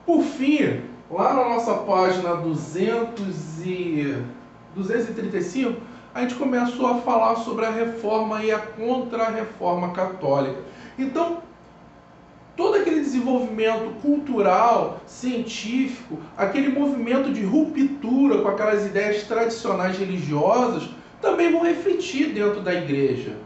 Por fim, lá na nossa página 235, a gente começou a falar sobre a reforma e a contra-reforma católica. Então, todo aquele desenvolvimento cultural, científico, aquele movimento de ruptura com aquelas ideias tradicionais religiosas, também vão refletir dentro da igreja,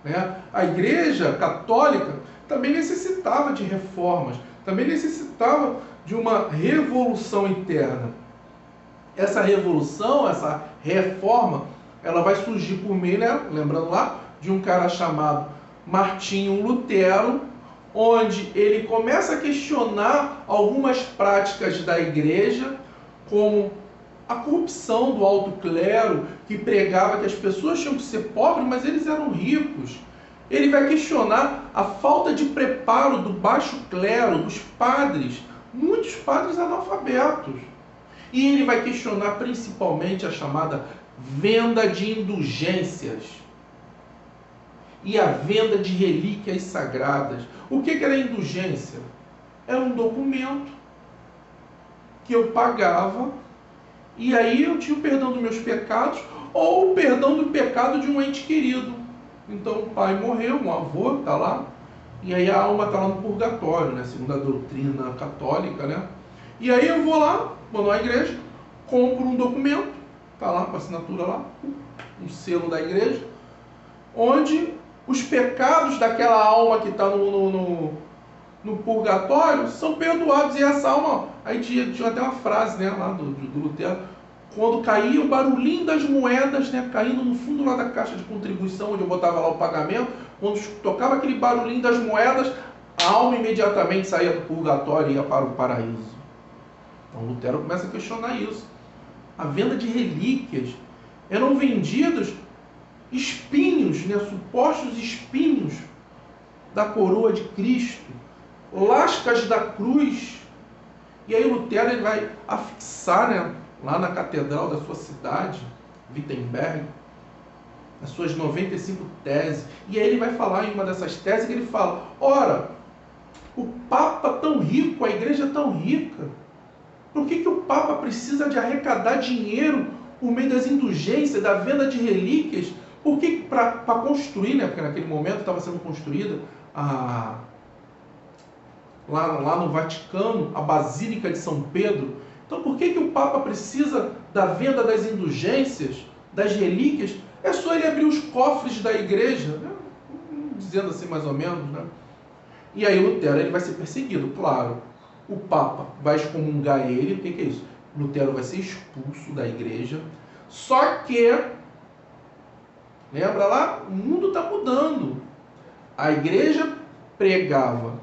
né? A igreja católica também necessitava de reformas, também necessitava de uma revolução interna. Essa revolução, essa reforma, ela vai surgir por meio, né? Lembrando lá, de um cara chamado Martinho Lutero, onde ele começa a questionar algumas práticas da igreja, como a corrupção do alto clero, que pregava que as pessoas tinham que ser pobres, mas eles eram ricos. Ele vai questionar a falta de preparo do baixo clero, dos padres, muitos padres analfabetos. E ele vai questionar principalmente a chamada venda de indulgências e a venda de relíquias sagradas. O que era indulgência? Era um documento que eu pagava e aí eu tinha o perdão dos meus pecados ou o perdão do pecado de um ente querido. Então o pai morreu, um avô está lá, e aí a alma está lá no purgatório, né? Segundo a doutrina católica, né? E aí eu vou lá, vou na igreja, compro um documento, está lá com a assinatura lá, um selo da igreja, onde os pecados daquela alma que está no purgatório são perdoados. E essa alma, aí tinha até uma frase, né, lá do Lutero, quando caía o barulhinho das moedas, né, caindo no fundo lá da caixa de contribuição, onde eu botava lá o pagamento, quando tocava aquele barulhinho das moedas, a alma imediatamente saía do purgatório e ia para o paraíso. Então Lutero começa a questionar isso. A venda de relíquias, eram vendidos espinhos, né, supostos espinhos da coroa de Cristo, lascas da cruz. E aí Lutero ele vai afixar, né, lá na catedral da sua cidade, Wittenberg, as suas 95 teses. E aí ele vai falar em uma dessas teses que ele fala: ora, o Papa tão rico, a igreja tão rica, por que o Papa precisa de arrecadar dinheiro por meio das indulgências, da venda de relíquias? Porque para construir, né, porque naquele momento estava sendo construída lá no Vaticano, a Basílica de São Pedro. Então por que o Papa precisa da venda das indulgências, das relíquias? É só ele abrir os cofres da igreja, né? Dizendo assim mais ou menos, né? E aí Lutero ele vai ser perseguido, claro. O Papa vai excomungar ele. O que é isso? Lutero vai ser expulso da igreja. Só que, lembra lá? O mundo está mudando. A igreja pregava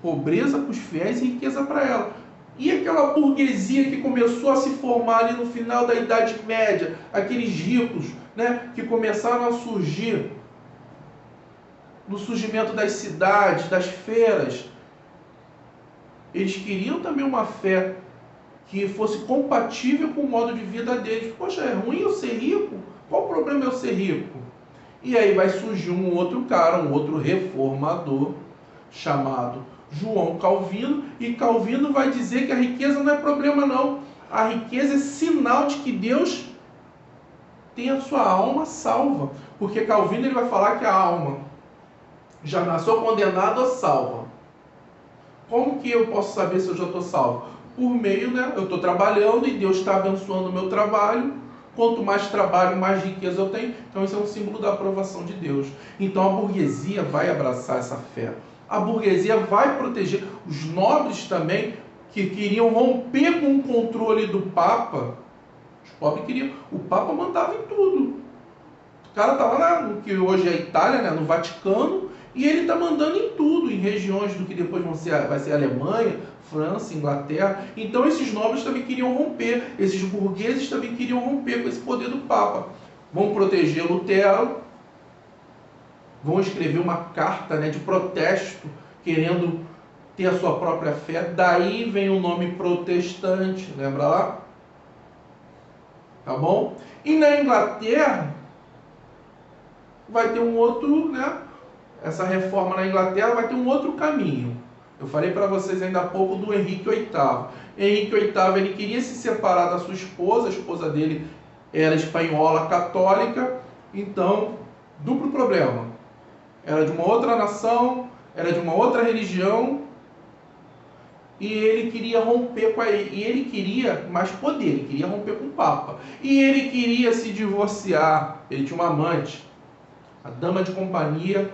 pobreza para os fiéis e riqueza para ela. E aquela burguesia que começou a se formar ali no final da Idade Média, aqueles ricos, né, que começaram a surgir no surgimento das cidades, das feiras, eles queriam também uma fé que fosse compatível com o modo de vida deles. Poxa, é ruim eu ser rico? Qual o problema eu ser rico? E aí vai surgir um outro cara, um outro reformador, chamado João Calvino, e Calvino vai dizer que a riqueza não é problema não. A riqueza é sinal de que Deus tem a sua alma salva. Porque Calvino ele vai falar que a alma já nasceu condenada ou salva. Como que eu posso saber se eu já estou salvo? Por meio, né? Eu estou trabalhando e Deus está abençoando o meu trabalho. Quanto mais trabalho, mais riqueza eu tenho. Então isso é um símbolo da aprovação de Deus. Então a burguesia vai abraçar essa fé. A burguesia vai proteger. Os nobres também, que queriam romper com o controle do Papa. Os pobres queriam. O Papa mandava em tudo. O cara está lá no que hoje é a Itália, né, no Vaticano, e ele está mandando em tudo, em regiões do que depois vai ser a Alemanha, França, Inglaterra. Então esses nobres também queriam romper, esses burgueses também queriam romper com esse poder do Papa. Vão proteger Lutero, vão escrever uma carta, né, de protesto, querendo ter a sua própria fé. Daí vem o nome protestante, lembra lá? Tá bom? E na Inglaterra vai ter um outro, né? Essa reforma na Inglaterra vai ter um outro caminho. Eu falei para vocês ainda há pouco do Henrique VIII. Henrique VIII ele queria se separar da sua esposa, a esposa dele era espanhola católica, então, duplo problema. Era de uma outra nação, era de uma outra religião, e ele queria romper com e ele queria mais poder, ele queria romper com o Papa. E ele queria se divorciar, ele tinha uma amante, a dama de companhia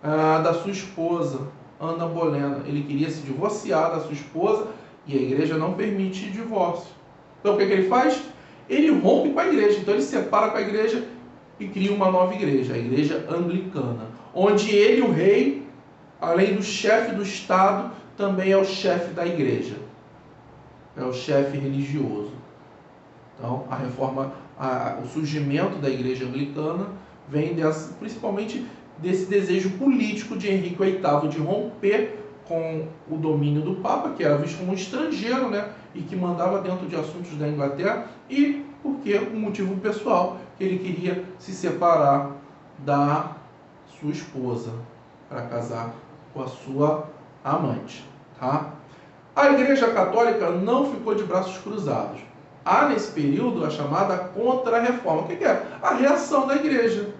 da sua esposa, Ana Bolena. Ele queria se divorciar da sua esposa e a igreja não permite divórcio. Então o que ele faz? Ele rompe com a igreja, então ele separa com a igreja e cria uma nova igreja, a igreja anglicana, onde ele, o rei, além do chefe do Estado, também é o chefe da igreja, é o chefe religioso. Então a reforma, o surgimento da igreja anglicana vem principalmente desse desejo político de Henrique VIII de romper com o domínio do Papa, que era visto como um estrangeiro, né, e que mandava dentro de assuntos da Inglaterra, e porque um motivo pessoal, que ele queria se separar da sua esposa para casar com a sua amante. Tá? A Igreja Católica não ficou de braços cruzados. Há nesse período a chamada Contra-Reforma. O que é? A reação da Igreja.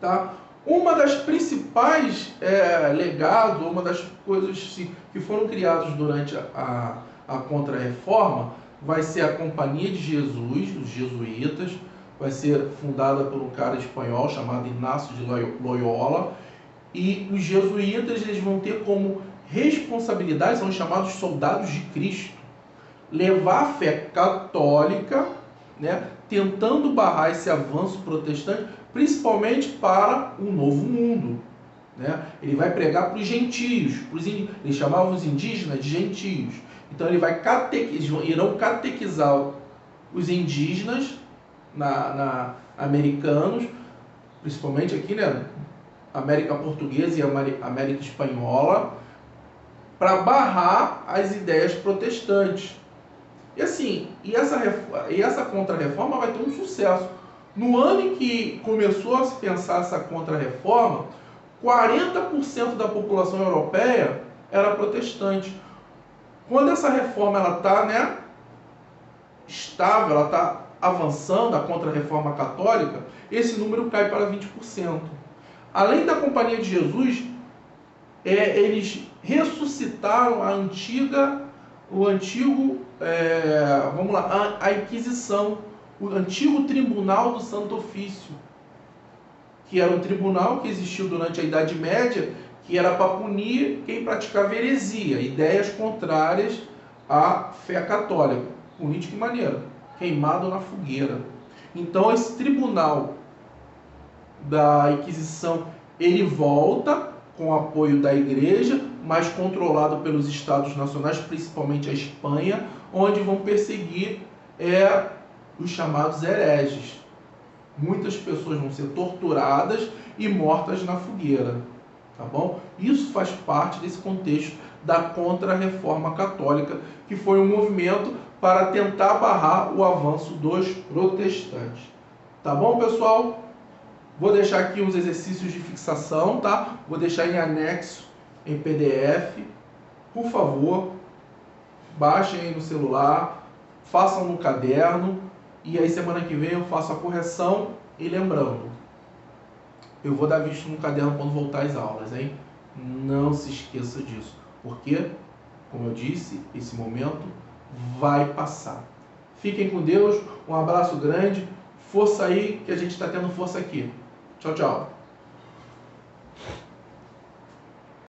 Tá? Uma das principais legados, uma das coisas que foram criadas durante a Contra-Reforma vai ser a Companhia de Jesus, os jesuítas, vai ser fundada por um cara espanhol chamado Inácio de Loyola, e os jesuítas eles vão ter como responsabilidade, são chamados soldados de Cristo, levar a fé católica, né, tentando barrar esse avanço protestante, principalmente para o Novo Mundo. Né? Ele vai pregar para os gentios, ele chamava os indígenas de gentios. Então ele vai irão catequizar os indígenas americanos, principalmente aqui, né, América Portuguesa e América Espanhola, para barrar as ideias protestantes. E assim, essa contra-reforma vai ter um sucesso. No ano em que começou a se pensar essa contra-reforma, 40% da população europeia era protestante. Quando essa reforma está, né, estável, ela está avançando, a contra-reforma católica, esse número cai para 20%. Além da Companhia de Jesus, eles ressuscitaram a Inquisição, o antigo Tribunal do Santo Ofício, que era um tribunal que existiu durante a Idade Média, que era para punir quem praticava heresia, ideias contrárias à fé católica. Punir de que maneira? Queimado na fogueira. Então esse tribunal da Inquisição, ele volta com o apoio da igreja, mas controlado pelos estados nacionais, principalmente a Espanha, onde vão perseguir os chamados hereges. Muitas pessoas vão ser torturadas e mortas na fogueira. Tá bom? Isso faz parte desse contexto da Contra-Reforma Católica, que foi um movimento para tentar barrar o avanço dos protestantes. Tá bom, pessoal? Vou deixar aqui os exercícios de fixação, tá? Vou deixar em anexo, em PDF. Por favor, baixem aí no celular, façam no caderno, e aí semana que vem eu faço a correção. E lembrando, eu vou dar visto no caderno quando voltar às aulas, hein? Não se esqueça disso, porque, como eu disse, esse momento vai passar. Fiquem com Deus, um abraço grande, força aí, que a gente está tendo força aqui. Tchau, tchau.